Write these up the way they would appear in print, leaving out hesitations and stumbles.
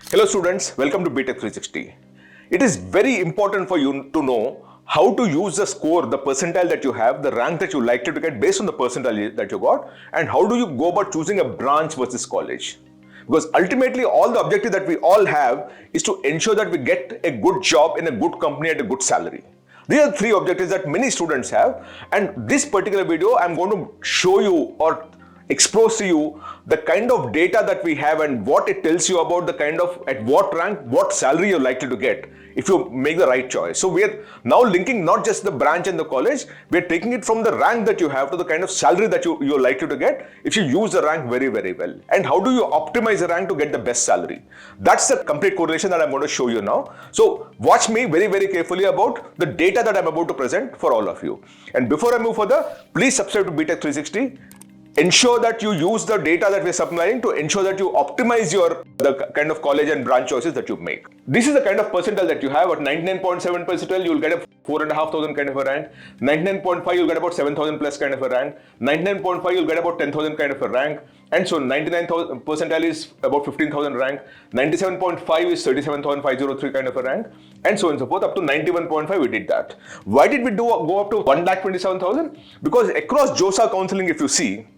Hello students, welcome to BTech 360. It is very important for you to know how to use the score, the percentile that you have, the rank that you likely to get based on the percentile that you got, and how do you go about choosing a branch versus college. Because ultimately all the objective that we all have is to ensure that we get a good job in a good company at a good salary. These are three objectives that many students have, and this particular video I'm going to show you or expose to you the kind of data that we have and what it tells you about the kind of at what rank, what salary you're likely to get if you make the right choice. So we are now linking not just the branch and the college, we are taking it from the rank that you have to the kind of salary that you're likely to get if you use the rank very, very well. And how do you optimize the rank to get the best salary? That's the complete correlation that I'm going to show you now. So watch me very, very carefully about the data that I'm about to present for all of you. And before I move further, please subscribe to BTech 360. Ensure that you use the data that we're supplying to ensure that you optimize the kind of college and branch choices that you make. This is the kind of percentile that you have. At 99.7 percentile, you'll get a 4,500 kind of a rank. 99.5, you'll get about 7,000 plus kind of a rank. 99.5, you'll get about 10,000 kind of a rank. And so 99,000 percentile is about 15,000 rank. 97.5 is 37,503 kind of a rank. And so on and so forth. Up to 91.5, we did that. Why did we go up to 1,27,000? Because across JoSAA Counselling, if you see,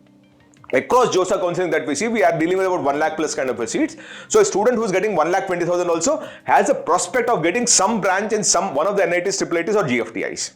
across JoSAA Counselling that we see, we are dealing with about 1 lakh plus kind of a seats. So a student who is getting 1,20,000 also has a prospect of getting some branch in one of the NITs, IIITs or GFTIs.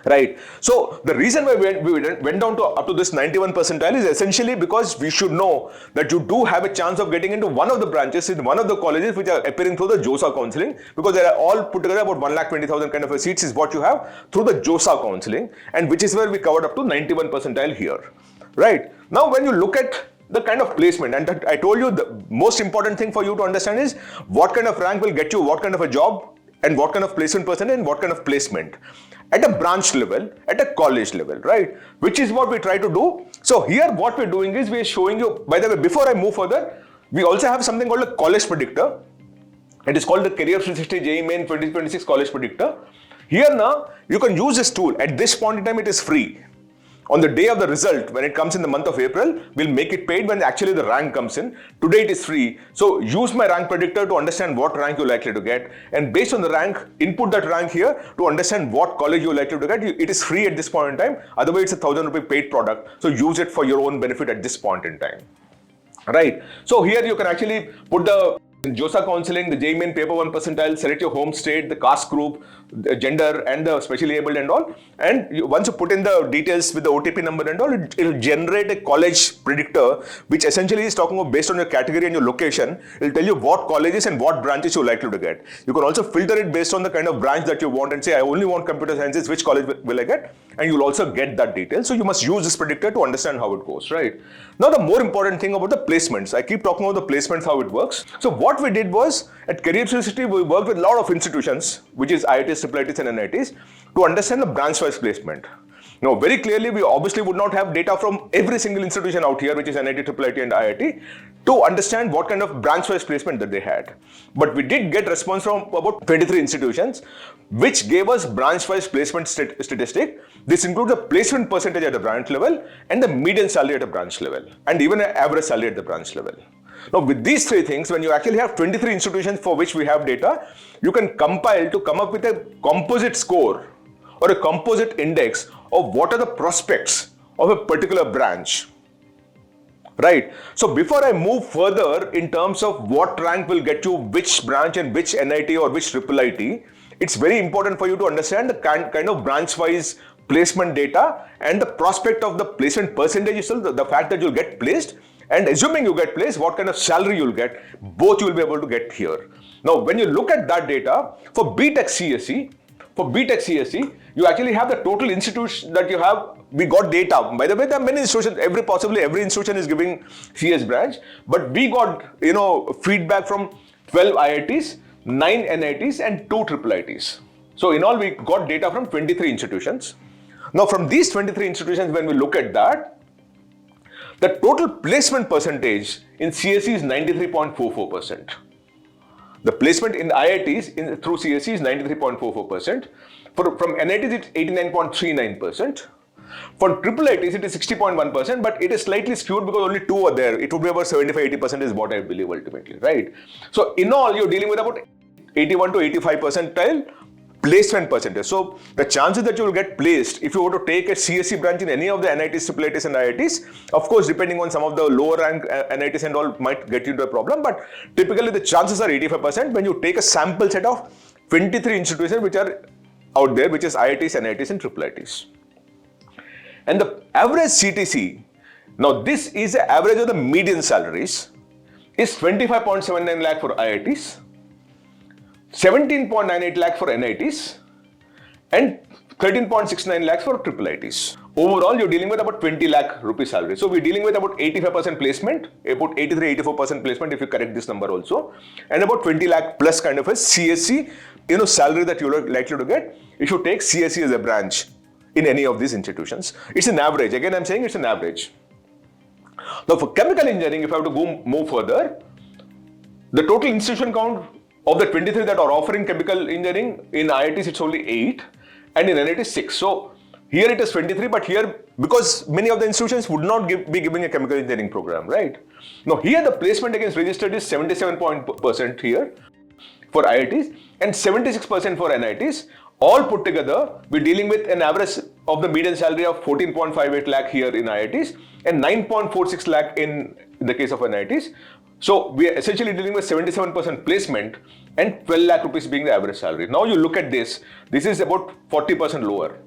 Right. So the reason why we went down to up to this 91 percentile is essentially because we should know that you do have a chance of getting into one of the branches in one of the colleges which are appearing through the JoSAA Counselling, because they are all put together about 1,20,000 kind of a seats is what you have through the JoSAA Counselling, and which is where we covered up to 91 percentile here. Right. Now when you look at the kind of placement, and I told you the most important thing for you to understand is what kind of rank will get you what kind of a job and what kind of placement percentage and what kind of placement at a branch level, at a college level, right? Which is what we try to do. So here what we're doing is we're showing you, by the way, before I move further, we also have something called a college predictor. It is called the Career 360 JEE Main 2026 College Predictor. Here now, you can use this tool. At this point in time, it is free. On the day of the result, when it comes in the month of April, we'll make it paid when actually the rank comes in. Today it is free. So use my rank predictor to understand what rank you're likely to get. And based on the rank, input that rank here to understand what college you're likely to get. It is free at this point in time. Otherwise, it's a 1,000 rupee paid product. So use it for your own benefit at this point in time. Right. So here you can actually put the JoSAA Counselling, the JEE Main paper 1 percentile, select your home state, the caste group, the gender and the specially abled and all. And once you put in the details with the OTP number and all, it will generate a college predictor, which essentially is talking about based on your category and your location. It will tell you what colleges and what branches you're likely to get. You can also filter it based on the kind of branch that you want and say, I only want computer sciences, which college will I get? And you'll also get that detail. So you must use this predictor to understand how it goes, right? Now the more important thing about the placements. I keep talking about the placements, how it works. So what we did was, at Career 360, we worked with a lot of institutions, which is IITs, IIITs and NITs, to understand the branch-wise placement. Now, very clearly, we obviously would not have data from every single institution out here, which is NIT, IIIT and IIT, to understand what kind of branch-wise placement that they had. But we did get response from about 23 institutions, which gave us branch-wise placement statistic. This includes the placement percentage at the branch level and the median salary at the branch level, and even an average salary at the branch level. Now, with these three things, when you actually have 23 institutions for which we have data, you can compile to come up with a composite score or a composite index of what are the prospects of a particular branch. Right. So before I move further in terms of what rank will get you which branch and which NIT or which IIIT, it's very important for you to understand the kind of branch-wise placement data and the prospect of the placement percentage itself, the fact that you'll get placed, and assuming you get placed, what kind of salary you'll get, both you will be able to get here. Now, when you look at that data, for BTech CSE, you actually have the total institutes that you have. We got data. By the way, there are many institutions, possibly every institution is giving CS branch, but we got, feedback from 12 IITs, 9 NITs and 2 IIITs. So in all, we got data from 23 institutions. Now, from these 23 institutions, when we look at that, the total placement percentage in CSE is 93.44%. The placement in IITs through CSE is 93.44%. From NITs, it's 89.39%. For IIITs, it is 60.1%, but it is slightly skewed because only 2 are there. It would be about 75-80% is what I believe ultimately, right? So in all, you're dealing with about 81 to 85 percentile placement percentage. So the chances that you will get placed if you were to take a CSE branch in any of the NITs, IIITs and IITs, of course, depending on some of the lower rank NITs and all might get you into a problem, but typically the chances are 85% when you take a sample set of 23 institutions which are out there, which is IITs, NITs and IIITs. And the average CTC, now this is the average of the median salaries, is 25.79 lakh for IITs, 17.98 lakh for NITs and 13.69 lakhs for IIITs. Overall, you're dealing with about 20 lakh rupee salary. So we're dealing with about 85% placement, about 83-84% placement if you correct this number also, and about 20 lakh plus kind of a CSE, salary that you're likely to get if you take CSE as a branch in any of these institutions. It's an average. Again, I'm saying it's an average. Now for chemical engineering, if I have to move further, the total institution count of the 23 that are offering chemical engineering, in IITs it's only 8 and in NIT 6. So here it is 23, but here because many of the institutions would not be giving a chemical engineering program, right? Now here the placement against registered is 77% here for IITs and 76% for NITs. All put together, we're dealing with an average of the median salary of 14.58 lakh here in IITs and 9.46 lakh in the case of NITs. So we are essentially dealing with 77% placement and 12 lakh rupees being the average salary. Now you look at this is about 40% lower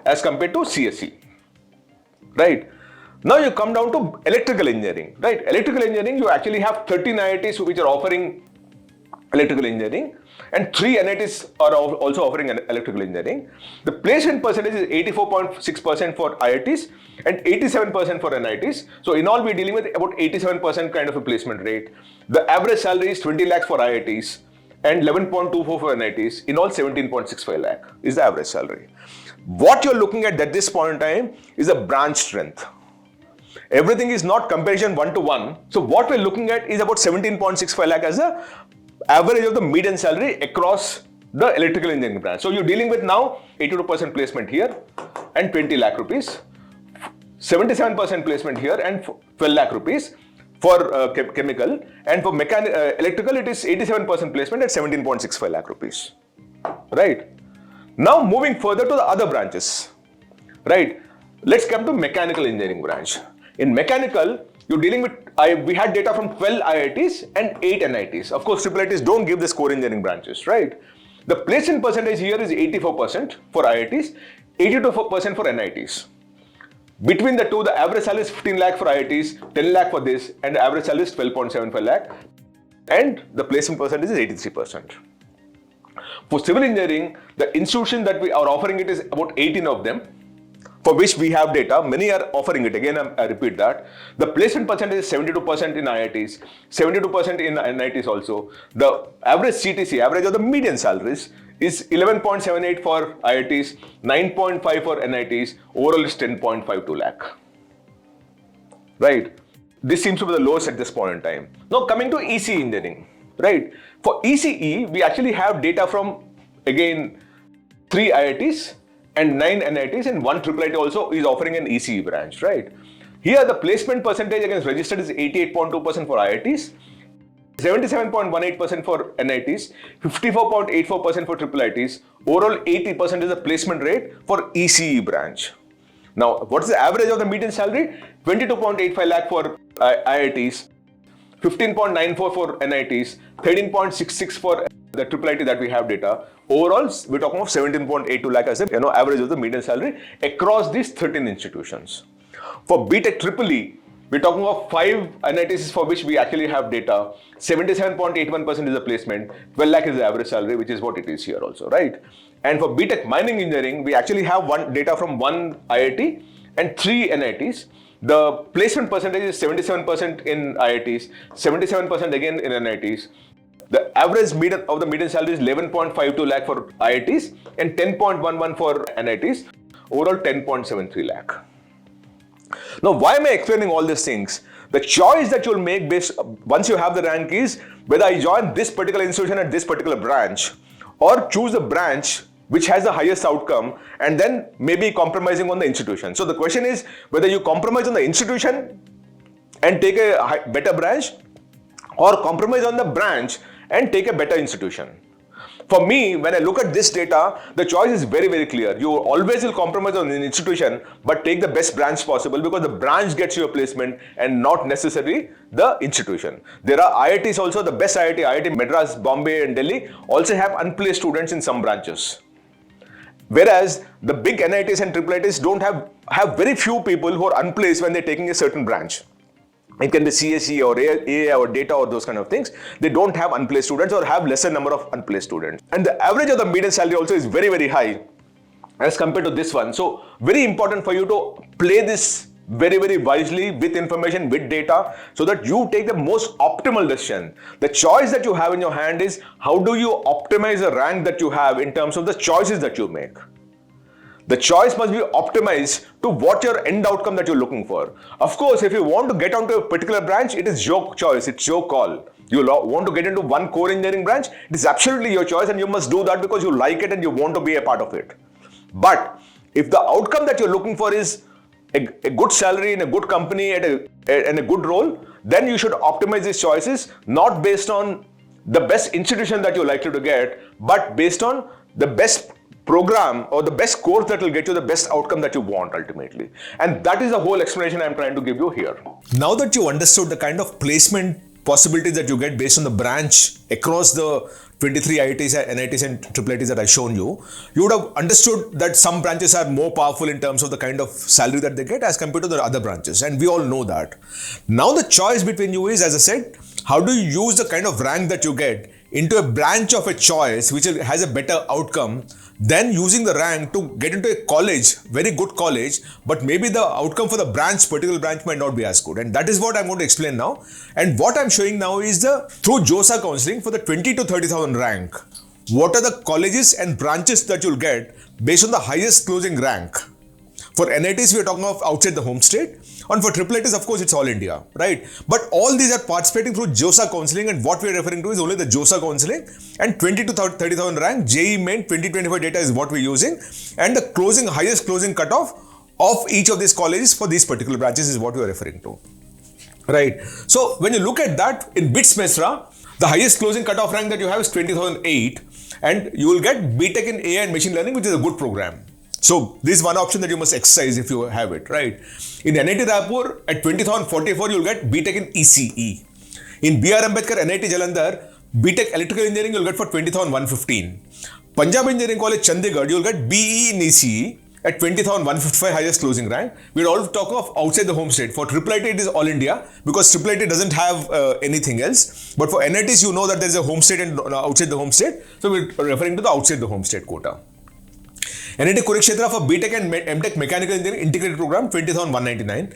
as compared to CSE, right? Now you come down to electrical engineering, right? Electrical engineering, you actually have 13 IITs which are offering electrical engineering and 3 NITs are also offering electrical engineering. The placement percentage is 84.6% for IITs and 87% for NITs. So in all, we're dealing with about 87% kind of a placement rate. The average salary is 20 lakhs for IITs and 11.24 for NITs. In all, 17.65 lakh is the average salary. What you're looking at this point in time is a branch strength. Everything is not comparison 1-to-1. So what we're looking at is about 17.65 lakh as the average of the median salary across the electrical engineering branch. So you're dealing with now 82% placement here and 20 lakh rupees, 77% placement here and 12 lakh rupees for chemical, and for electrical it is 87% placement at 17.65 lakh rupees, right? Now moving further to the other branches, right? Let's come to mechanical engineering branch. In mechanical, you're dealing with, we had data from 12 IITs and 8 NITs. Of course, IIITs don't give the core engineering branches, right? The placement percentage here is 84% for IITs, 82% for NITs. Between the two, the average salary is 15 lakh for IITs, 10 lakh for this, and the average salary is 12.75 lakh, and the placement percentage is 83%. For civil engineering, the institution that we are offering it is about 18 of them, for which we have data. Many are offering it. Again, I repeat that. The placement percentage is 72% in IITs, 72% in NITs also. The average CTC, average of the median salaries, is 11.78 for IITs, 9.5 for NITs, overall is 10.52 lakh. Right? This seems to be the lowest at this point in time. Now coming to ECE engineering, right? For ECE, we actually have data from, again, 3 IITs and 9 NITs and 1 IIIT also is offering an ECE branch, right? Here the placement percentage against registered is 88.2% for IITs, 77.18% for NITs, 54.84% for IIITs, overall 80% is the placement rate for ECE branch. Now, what is the average of the median salary? 22.85 lakh for IITs, 15.94 for NITs, 13.66 for the IIIT that we have data. Overall, we're talking of 17.82 lakh as the average of the median salary across these 13 institutions. For BTech EEE, we're talking of 5 NITs for which we actually have data. 77.81% is the placement, 12 lakh is the average salary, which is what it is here also, right? And for BTech mining engineering, we actually have data from 1 IIT and 3 NITs. The placement percentage is 77% in IITs, 77% again in NITs. The average of the median salary is 11.52 lakh for IITs and 10.11 for NITs, overall 10.73 lakh. Now, why am I explaining all these things? The choice that you'll make once you have the rank is whether I join this particular institution at this particular branch or choose a branch which has the highest outcome, and then maybe compromising on the institution. So the question is whether you compromise on the institution and take a better branch, or compromise on the branch and take a better institution. For me, when I look at this data, the choice is very, very clear. You always will compromise on an institution, but take the best branch possible, because the branch gets you a placement and not necessarily the institution. There are IITs also, the best IIT Madras, Bombay and Delhi also have unplaced students in some branches. Whereas the big NITs and IIITs don't have very few people who are unplaced when they're taking a certain branch. It can be CSE or AA or data or those kind of things. They don't have unplaced students or have lesser number of unplaced students. And the average of the median salary also is very, very high as compared to this one. So very important for you to play this very, very wisely with information, with data, so that you take the most optimal decision. The choice that you have in your hand is how do you optimize the rank that you have in terms of the choices that you make. The choice must be optimized to what your end outcome that you're looking for. Of course, if you want to get onto a particular branch, it is your choice, it's your call. You want to get into one core engineering branch, it is absolutely your choice, and you must do that because you like it and you want to be a part of it. But if the outcome that you're looking for is a good salary in a good company and a good role, then you should optimize these choices not based on the best institution that you're likely to get, but based on the best program or the best course that will get you the best outcome that you want ultimately. And that is the whole explanation I'm trying to give you here. Now that you understood the kind of placement possibilities that you get based on the branch across the 23 IITs, NITs and IIITs that I've shown you, you would have understood that some branches are more powerful in terms of the kind of salary that they get as compared to the other branches. And we all know that. Now the choice between you is, as I said, how do you use the kind of rank that you get into a branch of a choice which has a better outcome than using the rank to get into a college, very good college, but maybe the outcome for the particular branch might not be as good. And that is what I'm going to explain now. And what I'm showing now is through JoSAA Counselling for the 20 to 30,000 rank, what are the colleges and branches that you'll get based on the highest closing rank. For NITs, we are talking of outside the home state. And for IIITs, of course, it's all India, right? But all these are participating through JoSAA Counselling, and what we are referring to is only the JoSAA Counselling. And 20 to 30,000 rank, JEE Main 2025 data is what we're using. And the highest closing cutoff of each of these colleges for these particular branches is what we are referring to, right? So when you look at that in BITS Mesra, the highest closing cutoff rank that you have is 20,008, and you will get BTech in AI and machine learning, which is a good program. So this is one option that you must exercise if you have it, right? In NIT Raipur, at 20,044, you'll get BTech in ECE. In BR Ambedkar, NIT Jalandhar, BTech Electrical Engineering, you'll get for 20,115. Punjab Engineering College, Chandigarh, you'll get BE in ECE at 20,155 highest closing rank. We're all talking of outside the home state. For IIIT, it is all India because IIIT doesn't have anything else. But for NITs, you know that there's a home state and outside the home state. So we're referring to the outside the home state quota. NIT Kurukshetra for BTech and MTech Mechanical Engineering Integrated Program 20,199.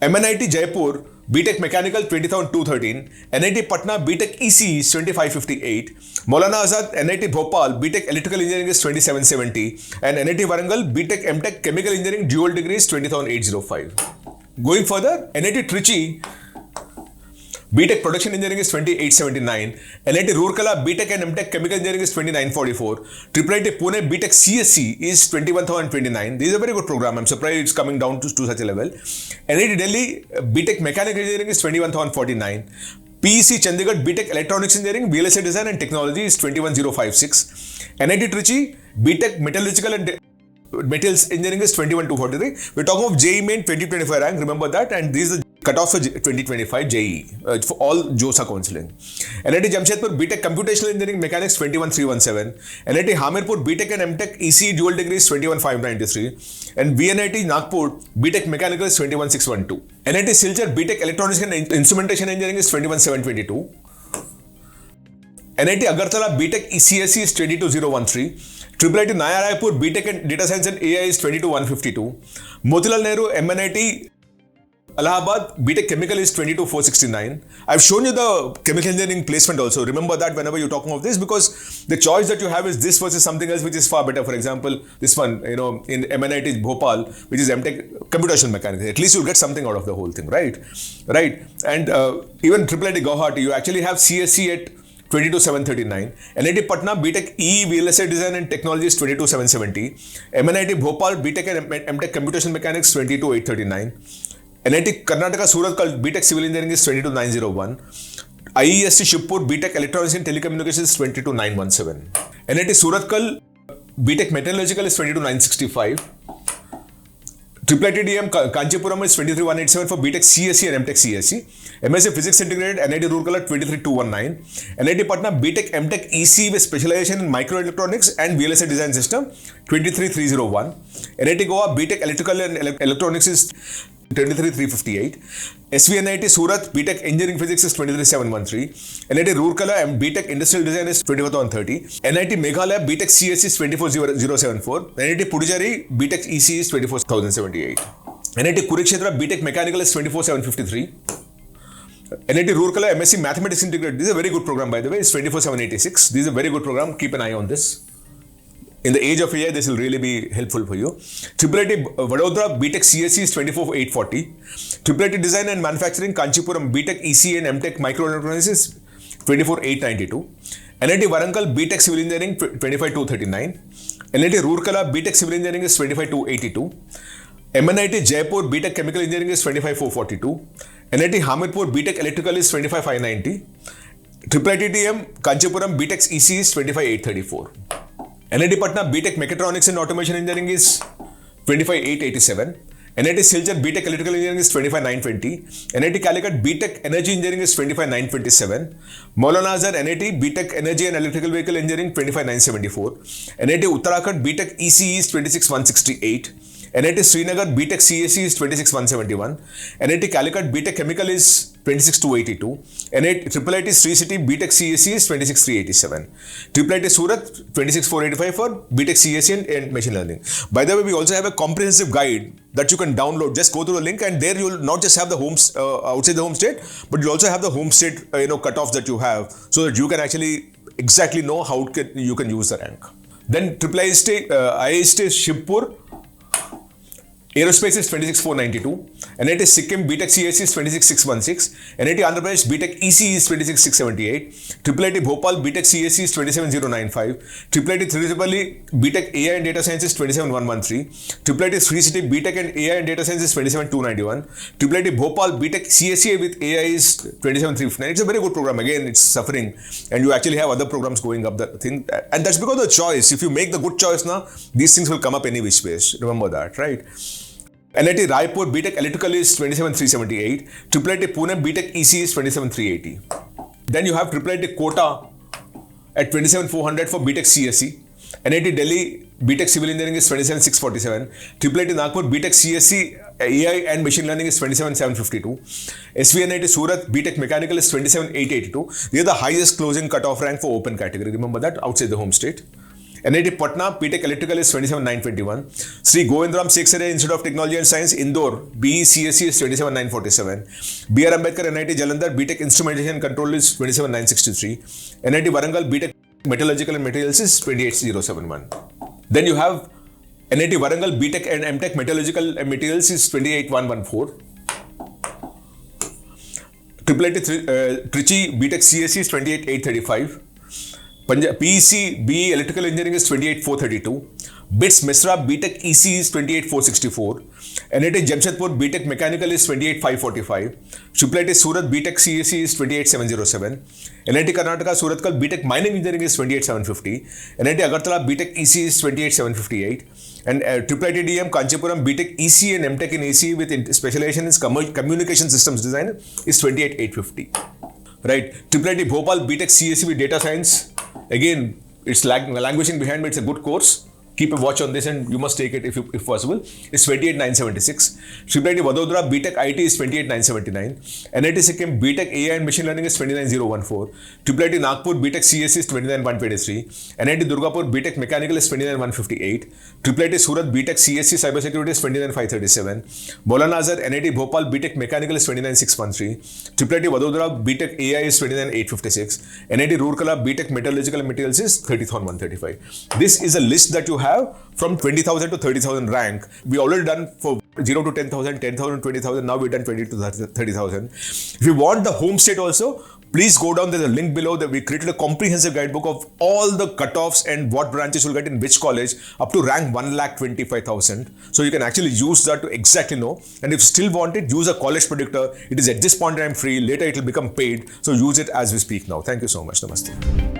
MNIT Jaipur BTech Mechanical 20,213. NIT Patna BTech ECE is 2,558. Maulana Azad NIT Bhopal BTech Electrical Engineering is 2,770. And NIT Warangal BTech MTech Chemical Engineering dual degree is 20,805. Going further, NIT Trichy BTech Production Engineering is 2,879. NIT Roorkela BTech and MTech Chemical Engineering is 2,944. IIIT Pune BTech CSE is 21,029. This is a very good program. I'm surprised it's coming down to such a level. NIT Delhi BTech Mechanical Engineering is 21,049. PEC Chandigarh BTech Electronics Engineering, VLSI Design and Technology is 21,056. NIT Trichy BTech Metallurgical and Metals Engineering is 21,243. We're talking of JEE Main 2025 rank, remember that, and these are the cutoffs for 2025 JEE for all JoSAA Counselling. NIT Jamshedpur BTech Computational Engineering Mechanics 21,317. NIT Hamirpur BTech and MTech ECE dual degree is 21,593. And VNIT Nagpur BTech Mechanical is 21,612. NIT Silchar BTech Electronics and Instrumentation Engineering is 21,722. NIT Agartala BTech ECSE is 22,013. IIIT Naya Raipur BTech and Data Science and AI is 22,152. Motilal Nehru MNIT Allahabad BTech Chemical is 22,469. I've shown you the chemical engineering placement also. Remember that whenever you're talking of this, because the choice that you have is this versus something else which is far better. For example, this one, in MNIT Bhopal, which is MTech Computational Mechanics. At least you'll get something out of the whole thing, right? Right. And even IIIT Guwahati, you actually have CSE at 22,739. NIT Patna BTech E VLSI Design and Technology is 22,770. MNIT Bhopal BTech and MTech Computation Mechanics 22,839. NIT Karnataka Surathkal BTech Civil Engineering is 22,901. IISc Shivpur BTech Electronics and Telecommunications is 22,917. NIT Surathkal BTech Metallurgical is 22,965. IIIT Kanchipuram is 23,187 for BTech CSE and MTech CSE. MSc Physics Integrated NIT Roorkela 23,219. NIT Patna BTech MTech EC with specialization in microelectronics and VLSI design system 23,301. NIT Goa BTech Electrical and Electronics is 23,358. SVNIT Surat BTech Engineering Physics is 23,713. NIT Roorkela and BTech Industrial Design is 24,030. NIT Meghalaya BTech CS is 24,074. NIT Puducherry BTech EC is 24,078. NIT Kurukshetra BTech Mechanical is 24,753. NIT Roorkela MSc Mathematics Integrated. This is a very good program, by the way. It's 24,786. This is a very good program. Keep an eye on this. In the age of AI, this will really be helpful for you. IIIT Vadodara BTech CSE is 24,840. IIIT Design and Manufacturing Kanchipuram BTech EC and MTech Microelectronics is 24,892. NIT Warangal BTech Civil Engineering 25,239. NIT Roorkela BTech Civil Engineering is 25,282. MNIT Jaipur BTech Chemical Engineering is 25,442. NIT Hamirpur BTech Electrical is 25,590. IIITM Kanchipuram BTech EC is 25,834. NIT Patna BTech Mechatronics and Automation Engineering is 25,887. NIT Silchar BTech Electrical Engineering is 25,920. NIT Calicut BTech Energy Engineering is 25,927. Maulana Azhar NIT BTech Energy and Electrical Vehicle Engineering 25,974. NIT Uttarakhand BTech ECE is 26,168. NIT Srinagar BTech CSE is 26,171. NIT Calicut BTech Chemical is 26,282. IIIT Sri City BTech CSE is 26,387. IIIT Surat 26,485 for BTech CSE and Machine Learning. By the way, we also have a comprehensive guide that you can download. Just go to the link, and there you will not just have the homes outside the home state, but you'll also have the home state cutoffs that you have, so that you can actually exactly know how you can use the rank. Then IIST Shivpur Aerospace is 26,492. NIT Sikkim BTech CSE is 26,616. NIT Andhra Pradesh BTech EC is 26,678. IIIT Bhopal BTech CSE is 27,095. IIIT Tiruchirappalli BTech AI and Data Science is 27,113. IIIT Sri City BTech and AI and Data Science is 27,291. IIIT Bhopal BTech CSE with AI is 27,359. It's a very good program. Again, it's suffering, and you actually have other programs going up the thing, and that's because of the choice. If you make the good choice now, these things will come up any which ways. Remember that, right? NIT Raipur BTech Electrical is 27,378. IIIT Pune BTech EC is 27,380. Then you have IIIT Quota at 27,400 for BTech CSE. NIT Delhi BTech Civil Engineering is 27,647. IIIT Nagpur BTech CSE AI and Machine Learning is 27,752. SVNIT Surat BTech Mechanical is 27,882. These are the highest closing cutoff rank for open category. Remember that, outside the home state. NIT Patna BTech Electrical is 27,921. Sri Govindram Sekhsare Institute of Technology and Science Indore BE CSE is 27,947. BR Ambedkar NIT Jalandhar BTech Instrumentation and Control is 27,963. NIT Warangal BTech Metallurgical and Materials is 28,071. Then you have NIT Warangal BTech and MTech Metallurgical and Materials is 28,114. IIIT Trichy BTech CSE is 28,835. PEC BE Electrical Engineering is 28,432. BITS Mesra BTech EC is 28,464. NIT Jamshedpur BTech Mechanical is 28,545. IIIT Surat BTech CSE is 28,707. NIT Karnataka Surathkal BTech Mining Engineering is 28,750. NIT Agartala BTech EC is 28,758. And IIIT DM Kanchipuram BTech EC and MTech in AC with specialization in communication systems design is 28,850. Right, IIIT Bhopal BTech CSE with data science. Again, it's languishing behind, but it's a good course. Keep a watch on this, and you must take it if possible. It's 28,976. IIIT Vadodara BTech IT is 28,979. NIT Sikkim BTech AI and Machine Learning is 29,014. IIIT Nagpur BTech CS is 29,123. NIT Durgapur BTech Mechanical is 29,158. IIIT Surat BTech CSE Cybersecurity is 29,537. Maulana Azhar NIT Bhopal BTech Mechanical is 29,613. IIIT Vadodara BTech AI is 29,856. NIT Roorkela BTech Metallurgical Materials is 30,135. This is a list that you have from 20,000 to 30,000 rank. We already done for 0 to 10,000, 10,000, 20,000. Now we've done 20 to 30,000. If you want the home state also, Please go down, there's a link below that we created a comprehensive guidebook of all the cutoffs and what branches you'll get in which college up to rank 1,25,000. So you can actually use that to exactly know. And if you still want it, use a college predictor. It is at this point in time free. Later it will become paid. So use it as we speak now. Thank you so much. Namaste.